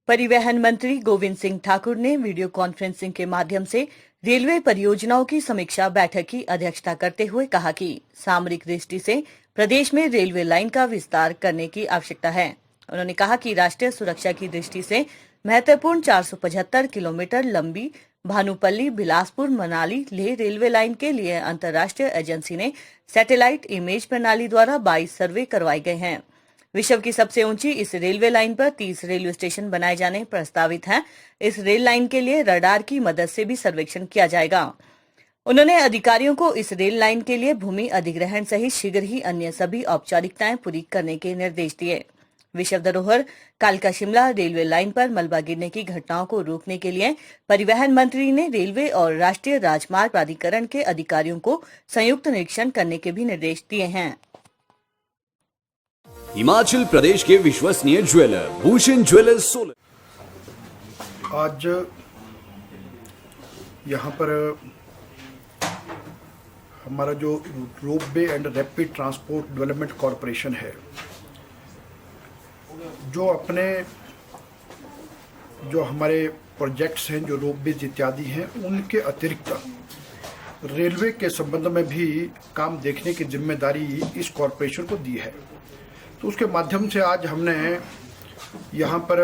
परिवहन मंत्री गोविंद सिंह ठाकुर ने वीडियो कॉन्फ्रेंसिंग के माध्यम से रेलवे परियोजनाओं की समीक्षा बैठक की अध्यक्षता करते हुए कहा कि सामरिक दृष्टि से प्रदेश में रेलवे लाइन का विस्तार करने की आवश्यकता है। उन्होंने कहा कि राष्ट्रीय सुरक्षा की दृष्टि से महत्वपूर्ण 475 किलोमीटर लंबी भानुपल्ली बिलासपुर मनाली लेह रेलवे लाइन के लिए अंतर्राष्ट्रीय एजेंसी ने सैटेलाइट इमेज प्रणाली द्वारा 22 सर्वे करवाए गए हैं। विश्व की सबसे ऊंची इस रेलवे लाइन पर 30 रेलवे स्टेशन बनाए जाने प्रस्तावित हैं। इस रेल लाइन के लिए रडार की मदद से भी सर्वेक्षण किया जाएगा। उन्होंने अधिकारियों को इस रेल लाइन के लिए भूमि अधिग्रहण सहित शीघ्र ही अन्य सभी औपचारिकताएं पूरी करने के निर्देश दिए। विश्व धरोहर कालका शिमला रेलवे लाइन पर मलबा गिरने की घटनाओं को रोकने के लिए परिवहन मंत्री ने रेलवे और राष्ट्रीय राजमार्ग प्राधिकरण के अधिकारियों को संयुक्त निरीक्षण करने के भी निर्देश दिए हैं। हिमाचल प्रदेश के विश्वसनीय ज्वेलर भूषण ज्वेलर्स सोलन। आज यहाँ पर हमारा जो ropeway and rapid transport development corporation है, जो हमारे प्रोजेक्ट्स हैं, जो रोपवेज इत्यादि हैं, उनके अतिरिक्त रेलवे के संबंध में भी काम देखने की जिम्मेदारी इस कॉरपोरेशन को दी है। तो उसके माध्यम से आज हमने यहाँ पर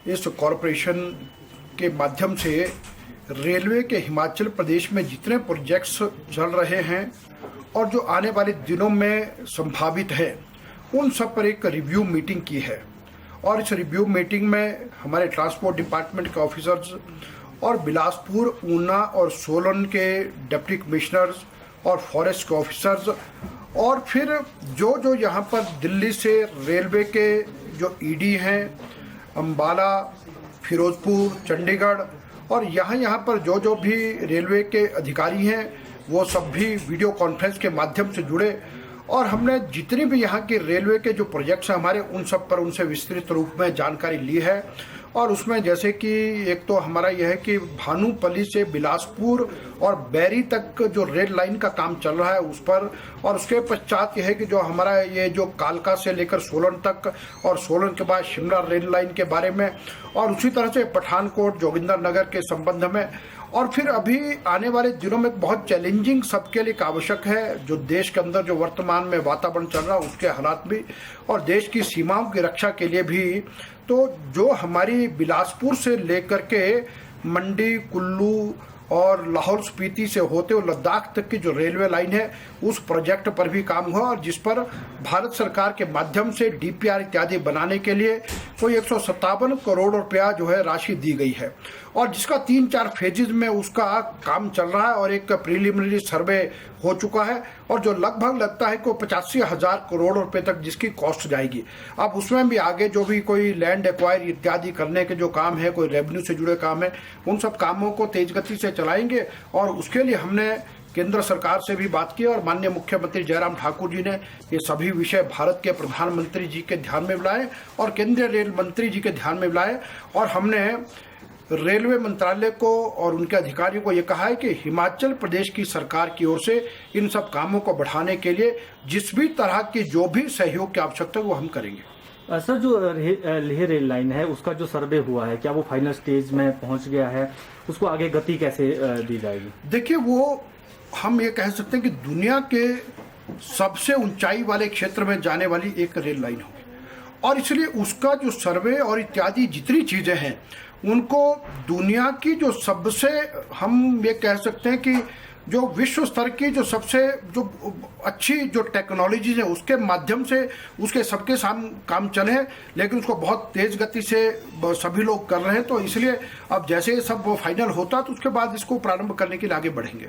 इस कॉरपोरेशन के माध्यम से रेलवे के हिमाचल प्रदेश में जितने प्रोजेक्ट्स चल रहे हैं और जो आने वाले दिनों में संभावित है, उन सब पर एक रिव्यू मीटिंग की है। और इस रिव्यू मीटिंग में हमारे ट्रांसपोर्ट डिपार्टमेंट के ऑफिसर्स और बिलासपुर, ऊना और सोलन के डिप्टी कमिश्नर्स और फॉरेस्ट के ऑफिसर्स और फिर जो यहाँ पर दिल्ली से रेलवे के जो ईडी हैं, अंबाला, फिरोजपुर, चंडीगढ़ और यहाँ पर जो भी रेलवे के अधिकारी हैं, वो सब भी वीडियो कॉन्फ्रेंस के माध्यम से जुड़े और हमने जितनी भी यहाँ के रेलवे के जो प्रोजेक्ट्स हैं हमारे, उन सब पर उनसे विस्तृत रूप में जानकारी ली है। और उसमें जैसे कि एक तो हमारा यह है कि भानुपल्ली से बिलासपुर और बैरी तक जो रेल लाइन का काम चल रहा है उस पर, और उसके पश्चात यह है कि जो हमारा ये जो कालका से लेकर सोलन तक और सोलन के बाद शिमला रेल लाइन के बारे में, और उसी तरह से पठानकोट जोगिंदरनगर के संबंध में। और फिर अभी आने वाले दिनों में बहुत चैलेंजिंग सबके लिए आवश्यक है, जो देश के अंदर जो वर्तमान में वातावरण चल रहा है उसके हालात भी, और देश की सीमाओं की रक्षा के लिए भी। तो जो हमारी बिलासपुर से लेकर के मंडी, कुल्लू और लाहौल स्पीति से होते हुए लद्दाख तक की जो रेलवे लाइन है, उस प्रोजेक्ट पर भी काम हुआ और जिस पर भारत सरकार के माध्यम से डीपीआर इत्यादि बनाने के लिए कोई 157 करोड़ रुपया जो है राशि दी गई है, और जिसका 3-4 फेजेज में उसका काम चल रहा है और एक प्रीलिमिनरी सर्वे हो चुका है, और जो लगभग लगता है को 85,000 करोड़ रुपए तक जिसकी कॉस्ट जाएगी। अब उसमें भी आगे जो भी कोई लैंड एक्वायर इत्यादि करने के जो काम है, कोई रेवेन्यू से जुड़े काम है, उन सब कामों को तेज गति से चलाएंगे। और उसके लिए हमने केंद्र सरकार से भी बात की और माननीय मुख्यमंत्री जयराम ठाकुर जी ने ये सभी विषय भारत के प्रधानमंत्री जी के ध्यान में लाए और केंद्रीय रेल मंत्री जी के ध्यान में लाए। और हमने रेलवे मंत्रालय को और उनके अधिकारियों को ये कहा है कि हिमाचल प्रदेश की सरकार की ओर से इन सब कामों को बढ़ाने के लिए जिस भी तरह की जो भी सहयोग की आवश्यकता है वो हम करेंगे। सर, जो लेह रेल लाइन है उसका जो सर्वे हुआ है, क्या वो फाइनल स्टेज में पहुंच गया है? उसको आगे गति कैसे दी जाएगी? देखिए, वो हम ये कह सकते हैं कि दुनिया के सबसे ऊंचाई वाले क्षेत्र में जाने वाली एक रेल लाइन होगी, और इसलिए उसका जो सर्वे और इत्यादि जितनी चीजें हैं उनको दुनिया की जो सबसे, हम ये कह सकते हैं कि जो विश्व स्तर की जो सबसे जो अच्छी जो टेक्नोलॉजीज है उसके माध्यम से उसके सबके काम चले हैं, लेकिन उसको बहुत तेज गति से सभी लोग कर रहे हैं। तो इसलिए अब जैसे सब वो फाइनल होता तो उसके बाद इसको प्रारंभ करने के लिए आगे बढ़ेंगे।